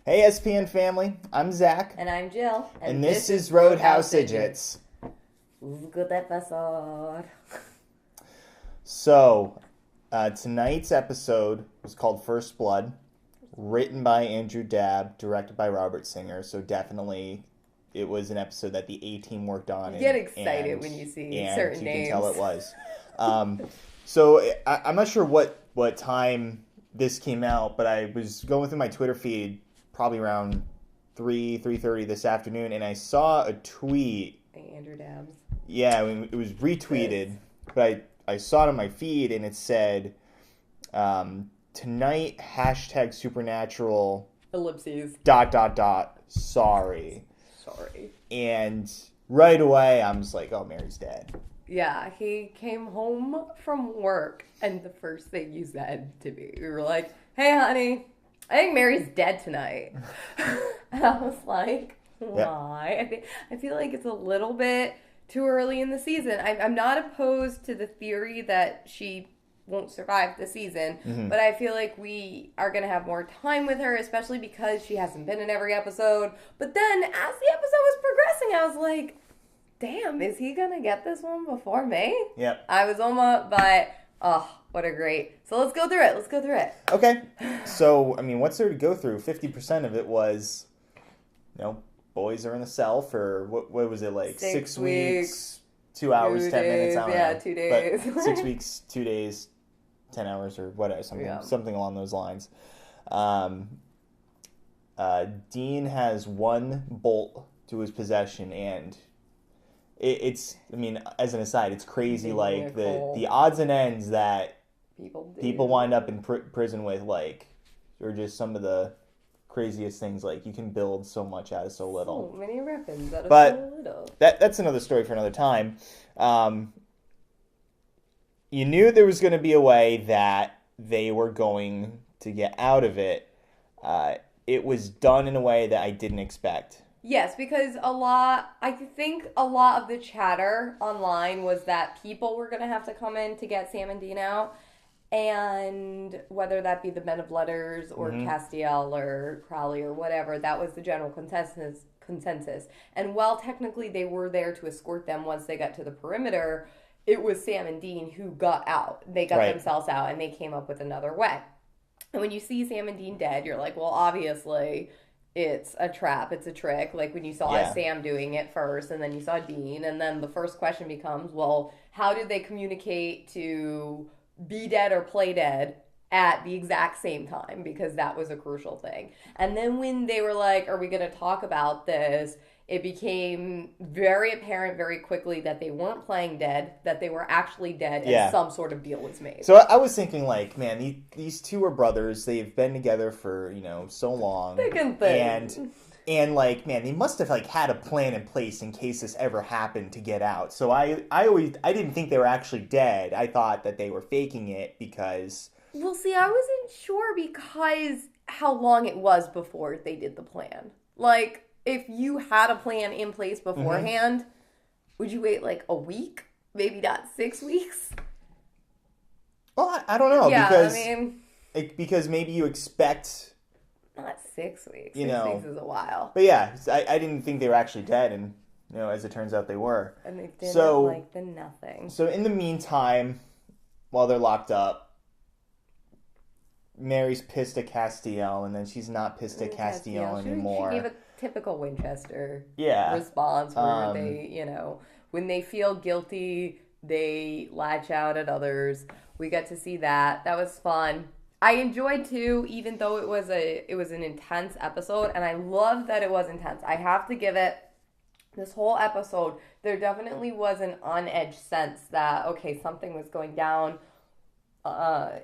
Hey SPN family, I'm Zach. And I'm Jill. And this is Roadhouse Idiots. Good episode. So, tonight's episode was called First Blood, written by Andrew Dabb, directed by Robert Singer. So definitely it was an episode that the A-Team worked on. You get excited when you see certain names. You can tell it was. So I'm not sure what time this came out, but I was going through my Twitter feed probably around 3:30 this afternoon, and I saw a tweet. Andrew Dabbs. Yeah, I mean, it was retweeted, but I saw it on my feed, and it said, tonight, #supernatural, ellipses, ... sorry. Sorry. And right away, I was like, oh, Mary's dead. Yeah, he came home from work, and the first thing you said to me, we were like, hey, honey, I think Mary's dead tonight. And I was like, why? Yep. I feel like it's a little bit too early in the season. I'm not opposed to the theory that she won't survive the season, but I feel like we are going to have more time with her, especially because she hasn't been in every episode. But then as the episode was progressing, I was like, damn, is he going to get this one before May? Yep. I was almost, but, oh, what a great. So let's go through it. Okay. So, I mean, what's there to go through? 50% of it was, boys are in the cell for, what was it, like 6 weeks, 2 hours, 10 minutes, I don't know. Yeah, 2 days. But 6 weeks, 2 days, 10 hours, or whatever, something along those lines. Dean has one bolt to his possession, and it's, I mean, as an aside, it's crazy, like, the odds and ends that people wind up in prison with, like, are just some of the craziest things. Like, you can build so much out of so little. So many weapons out of so little. That's another story for another time. You knew there was going to be a way that they were going to get out of it. It was done in a way that I didn't expect. Yes, because I think a lot of the chatter online was that people were going to have to come in to get Sam and Dean out. And whether that be the Men of Letters or Castiel or Crowley or whatever, that was the general consensus. And while technically they were there to escort them once they got to the perimeter, it was Sam and Dean who got out. They got themselves out, and they came up with another way. And when you see Sam and Dean dead, you're like, well, obviously it's a trap, it's a trick. Like when you saw Sam doing it first, and then you saw Dean, and then the first question becomes, well, how did they communicate to be dead or play dead at the exact same time? Because that was a crucial thing. And then when they were like, are we going to talk about this? It became very apparent very quickly that they weren't playing dead, that they were actually dead, and some sort of deal was made. So I was thinking, like, man, these two are brothers. They've been together for, so long. Thick and thin. And like, man, they must have, like, had a plan in place in case this ever happened to get out. So I didn't think they were actually dead. I thought that they were faking it because... Well, see, I wasn't sure because how long it was before they did the plan. Like, if you had a plan in place beforehand, would you wait, like, a week? Maybe not 6 weeks? Well, I don't know. Yeah, because, because maybe you expect... Not 6 weeks. 6 weeks is a while. But yeah, I didn't think they were actually dead, and as it turns out, they were. And they didn't like the nothing. So in the meantime, while they're locked up, Mary's pissed at Castiel, and then she's not pissed at Castiel anymore. She gave a typical Winchester response where they, when they feel guilty, they latch out at others. We got to see that. That was fun. I enjoyed too, even though it was an intense episode, and I love that it was intense. I have to give it, this whole episode, there definitely was an on-edge sense that, okay, something was going down.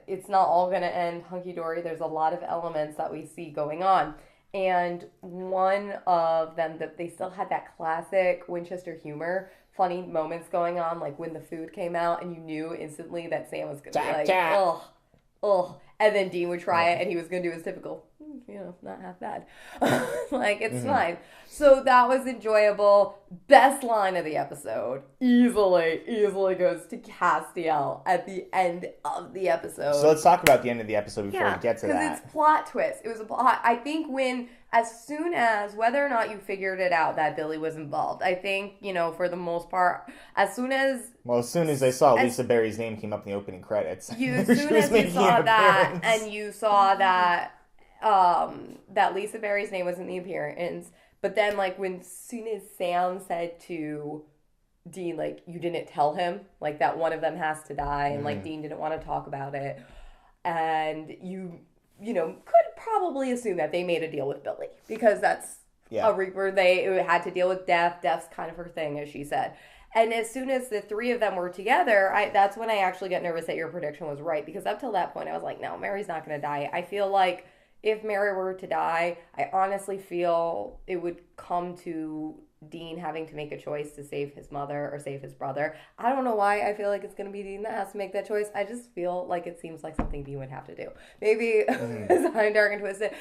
It's not all going to end hunky-dory. There's a lot of elements that we see going on. And one of them, that they still had that classic Winchester humor, funny moments going on, like when the food came out and you knew instantly that Sam was going to be like, ugh. And then Dean would try it and he was going to do his typical, not half bad. Like, it's fine. So that was enjoyable. Best line of the episode easily goes to Castiel at the end of the episode. So let's talk about the end of the episode before we get to that. Because it's plot twist. It was a plot. I think as soon as, whether or not you figured it out that Billy was involved, I think, for the most part, as soon as I saw Lisa Berry's name came up in the opening credits. As soon as you saw that, and you saw that that Lisa Berry's name was in the appearance, but then, like, soon as Sam said to Dean, like, you didn't tell him, like, that one of them has to die, and, like, Dean didn't want to talk about it, and you could probably assume that they made a deal with Billy, because that's a Reaper. They had to deal with death. Death's kind of her thing, as she said. And as soon as the three of them were together, that's when I actually get nervous that your prediction was right, because up till that point, I was like, no, Mary's not going to die. I feel like if Mary were to die, I honestly feel it would come to Dean having to make a choice to save his mother or save his brother. I don't know why I feel like it's going to be Dean that has to make that choice. I just feel like it seems like something Dean would have to do. Maybe I'm dark and twisted.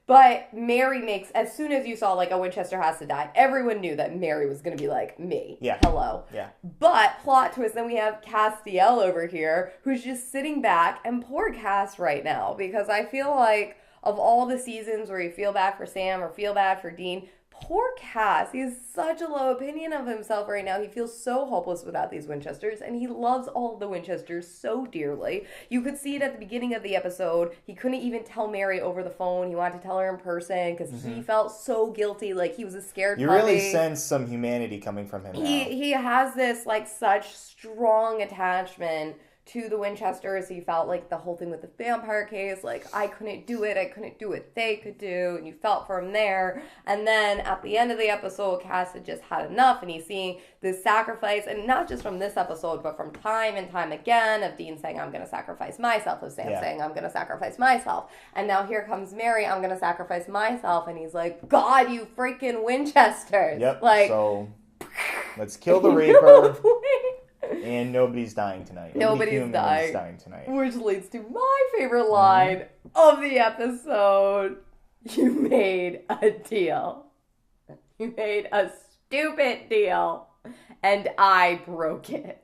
But Mary makes, as soon as you saw, like, a Winchester has to die, everyone knew that Mary was going to be like, me. Yeah. Hello. Yeah. But, plot twist, then we have Castiel over here, who's just sitting back, and poor Cass right now, because I feel like of all the seasons where you feel bad for Sam or feel bad for Dean, poor Cass, he has such a low opinion of himself right now. He feels so hopeless without these Winchesters, and he loves all of the Winchesters so dearly. You could see it at the beginning of the episode. He couldn't even tell Mary over the phone. He wanted to tell her in person because he felt so guilty, like he was a scared puppy. You really sense some humanity coming from him now. He has this, like, such strong attachment to the Winchesters. He felt like the whole thing with the vampire case, like, I couldn't do it what they could do, and you felt for him there. And then at the end of the episode, Cass had just had enough, and he's seeing this sacrifice, and not just from this episode, but from time and time again, of Dean saying, I'm going to sacrifice myself, of Sam saying, I'm going to sacrifice myself. And now here comes Mary, I'm going to sacrifice myself, and he's like, God, you freaking Winchesters. Yep, like, so let's kill the Reaper. And nobody's dying tonight. Nobody's dying tonight. Which leads to my favorite line of the episode. You made a deal. You made a stupid deal. And I broke it.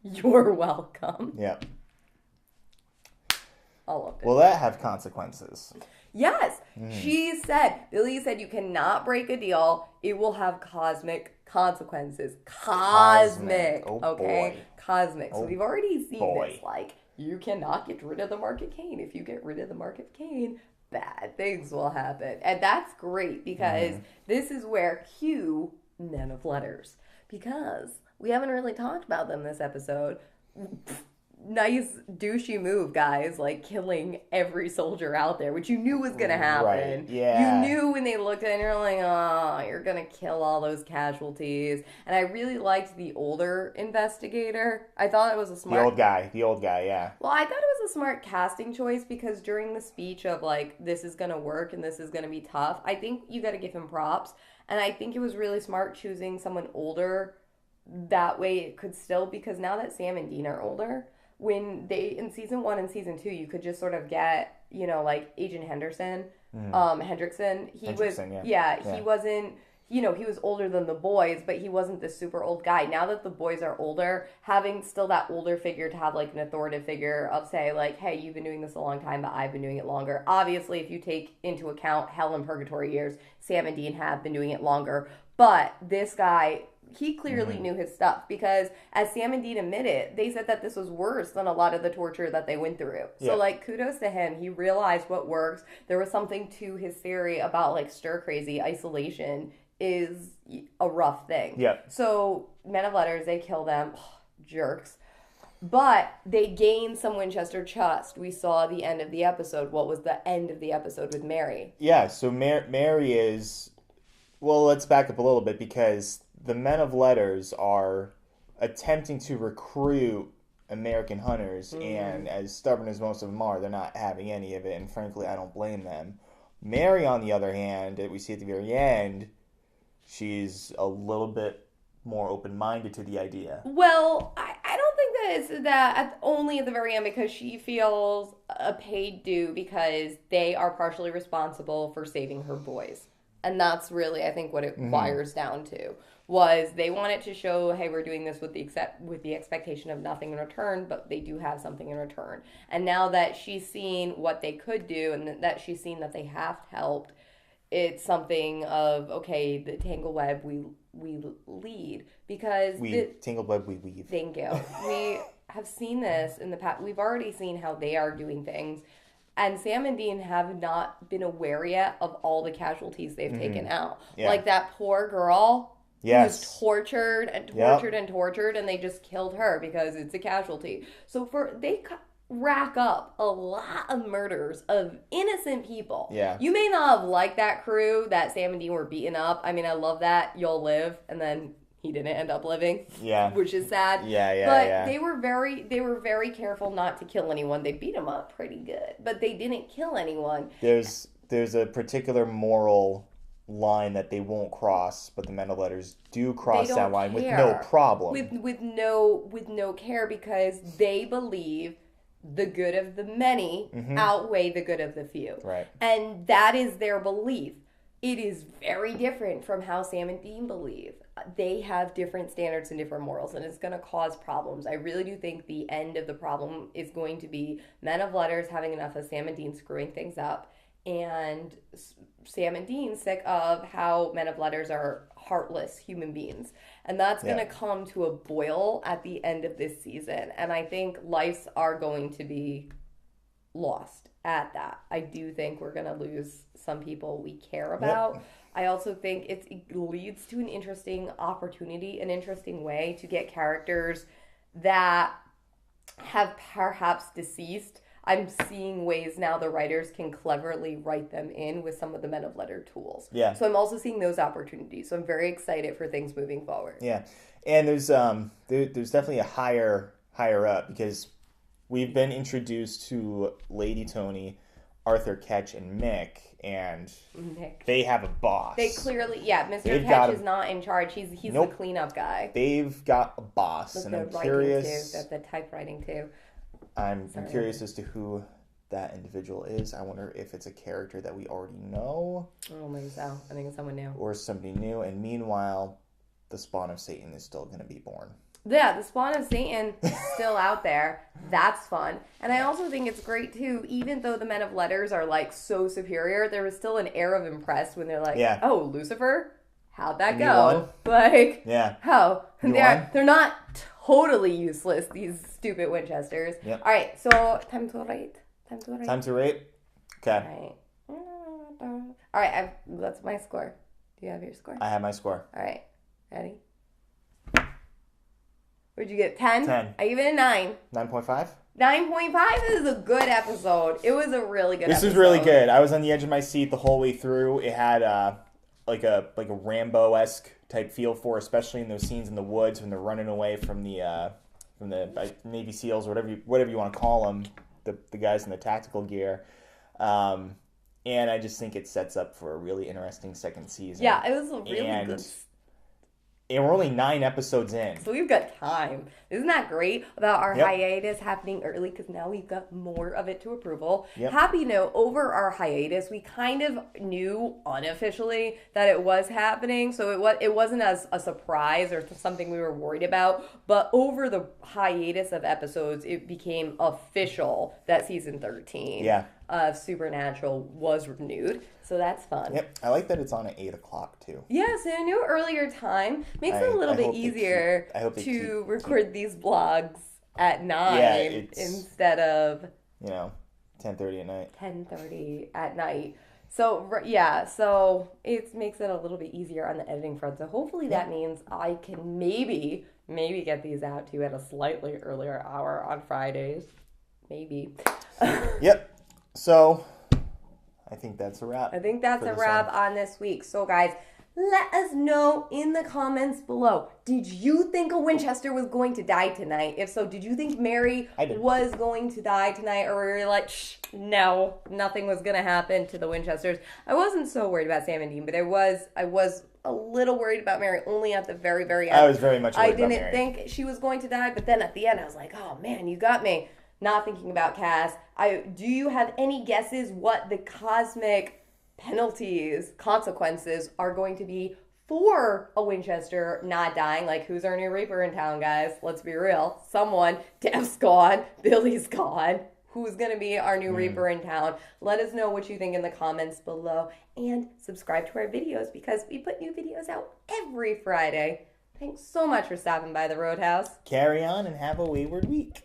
You're welcome. Yep. All of it. Will that have consequences? Yes. Billy said you cannot break a deal. It will have cosmic consequences. Cosmic. Oh, okay? Boy. Cosmic. So we've already seen boy. this. Like, you cannot get rid of the Mark of Cain. If you get rid of the Mark of Cain, bad things will happen. And that's great, because this is where Hugh, men of letters, because we haven't really talked about them this episode. Nice douchey move, guys, like killing every soldier out there, which you knew was going to happen. Right, yeah. You knew when they looked at it and you're like, oh, you're going to kill all those casualties. And I really liked the older investigator. I thought it was a smart... The old guy, yeah. Well, I thought it was a smart casting choice, because during the speech of, like, this is going to work and this is going to be tough, I think you got to give him props. And I think it was really smart choosing someone older. That way it could still... Because now that Sam and Dean are older... When they, in season 1 and season 2, you could just sort of get, like Agent Hendrickson. He wasn't, he was older than the boys, but he wasn't this super old guy. Now that the boys are older, having still that older figure to have, like, an authoritative figure of, say, like, hey, you've been doing this a long time, but I've been doing it longer. Obviously, if you take into account Hell and Purgatory years, Sam and Dean have been doing it longer. But this guy... He clearly knew his stuff, because as Sam and Dean admitted, they said that this was worse than a lot of the torture that they went through. So, like, kudos to him. He realized what works. There was something to his theory about, like, stir-crazy isolation is a rough thing. Yeah. So, men of letters, they kill them. Jerks. But they gain some Winchester trust. We saw the end of the episode. What was the end of the episode with Mary? Yeah, so Mary is... Well, let's back up a little bit, because... The men of letters are attempting to recruit American hunters, and as stubborn as most of them are, they're not having any of it, and frankly, I don't blame them. Mary, on the other hand, we see at the very end, she's a little bit more open-minded to the idea. Well, I don't think says that only at the very end because she feels a paid due because they are partially responsible for saving her boys. And that's really, I think, what it wires down to. Was they wanted to show, hey, we're doing this with the expectation of nothing in return, but they do have something in return. And now that she's seen what they could do and that she's seen that they have helped, it's something of, okay, the tangle web we lead because tangled web we weave. Thank you. We have seen this in the past. We've already seen how they are doing things. And Sam and Dean have not been aware yet of all the casualties they've taken out. Yeah. Like that poor girl who was tortured and tortured and tortured, and they just killed her because it's a casualty. So they rack up a lot of murders of innocent people. Yeah. You may not have liked that crew that Sam and Dean were beating up. I mean, I love that you'll live, and then he didn't end up living. Yeah. Which is sad. But they were very careful not to kill anyone. They beat him up pretty good, but they didn't kill anyone. There's a particular moral line that they won't cross, but the Men of Letters do cross that line with no problem. With no care because they believe the good of the many outweigh the good of the few. Right. And that is their belief. It is very different from how Sam and Dean believe. They have different standards and different morals, and it's going to cause problems. I really do think the end of the problem is going to be Men of Letters having enough of Sam and Dean screwing things up, and Sam and Dean sick of how Men of Letters are heartless human beings. And that's going to come to a boil at the end of this season. And I think lives are going to be lost at that. I do think we're going to lose some people we care about. Yep. I also think it leads to an interesting opportunity, an interesting way to get characters that have perhaps deceased. I'm seeing ways now the writers can cleverly write them in with some of the Men of Letter tools. Yeah. So I'm also seeing those opportunities. So I'm very excited for things moving forward. Yeah. And there's definitely a higher up because we've been introduced to Lady Tony, Arthur Ketch, and Mick, and they have a boss. They clearly, Mr. Ketch is not in charge. He's the cleanup guy. They've got a boss, and I'm curious. The typewriting too. I'm curious as to who that individual is. I wonder if it's a character that we already know. Oh, maybe so. I think it's someone new. Or somebody new. And meanwhile, the spawn of Satan is still going to be born. Yeah, the spawn of Satan is still out there. That's fun. And I also think it's great, too, even though the Men of Letters are, like, so superior, there was still an air of impressed when they're like, oh, Lucifer? How'd that go? Like, how? They're not totally useless, these stupid Winchesters. Yep. All right, so time to rate. Okay. All right, that's my score. Do you have your score? I have my score. All right, ready? What'd you get? 10? 10. I give it a 9. 9.5? 9.5 is a good episode. It was a really good episode. This was really good. I was on the edge of my seat the whole way through. It had like a Rambo-esque type feel for, especially in those scenes in the woods when they're running away from the Navy SEALs or whatever you want to call them, the guys in the tactical gear. And I just think it sets up for a really interesting second season. Yeah, it was a really good. And we're only 9 episodes in. So we've got time. Isn't that great about our hiatus happening early? Because now we've got more of it to approval. Yep. Happy note, over our hiatus, we kind of knew unofficially that it was happening. So it wasn't as a surprise or something we were worried about. But over the hiatus of episodes, it became official that season 13 of Supernatural was renewed. So that's fun. Yep. I like that it's on at 8 o'clock, too. Yes, in a new earlier time. Makes it a little bit easier to record these vlogs at 9 instead of... 10:30 at night. 10:30 at night. So, so it makes it a little bit easier on the editing front. So hopefully that means I can maybe get these out to you at a slightly earlier hour on Fridays. Maybe. Yep. So... I think that's a wrap. I think that's a wrap on this week. So, guys, Let us know in the comments below. Did you think a Winchester was going to die tonight? If so, did you think Mary was going to die tonight? Or were you like, no, nothing was going to happen to the Winchesters? I wasn't so worried about Sam and Dean, but I was a little worried about Mary only at the very, very end. I was very much worried about Mary. I didn't think she was going to die, but then at the end I was like, oh man, you got me. Not thinking about Cass. Do you have any guesses what the cosmic penalties, consequences are going to be for a Winchester not dying? Like, who's our new Reaper in town, guys? Let's be real. Someone. Dev's gone. Billy's gone. Who's going to be our new Reaper in town? Let us know what you think in the comments below. And subscribe to our videos because we put new videos out every Friday. Thanks so much for stopping by the Roadhouse. Carry on and have a wayward week.